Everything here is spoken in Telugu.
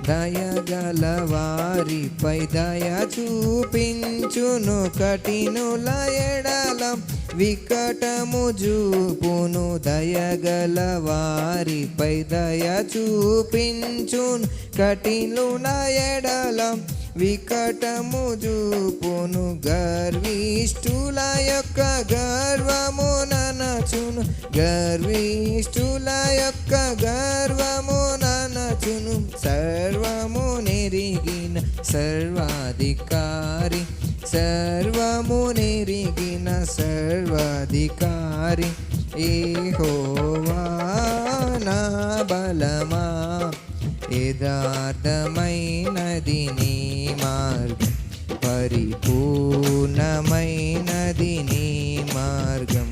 దయగల వారిపై దయ చూపించును, కఠినుల ఎడల వికటము చూపును. దయగల వారిపై దయ చూపించును, కఠినుల ఎడల వికటము చూపును. గర్విష్ఠుల యొక్క గర్వము ననచును, గర్విష్ఠుల యొక్క గర్వము ననచును. సర్వము నెరిగిన సర్వాధికారి, సర్వము నెరిగిన సర్వాధికారి యెహోవా నా బలమా. యథార్థమైనది నీ మార్గం, పరిపూర్ణమైనది నీ మార్గం.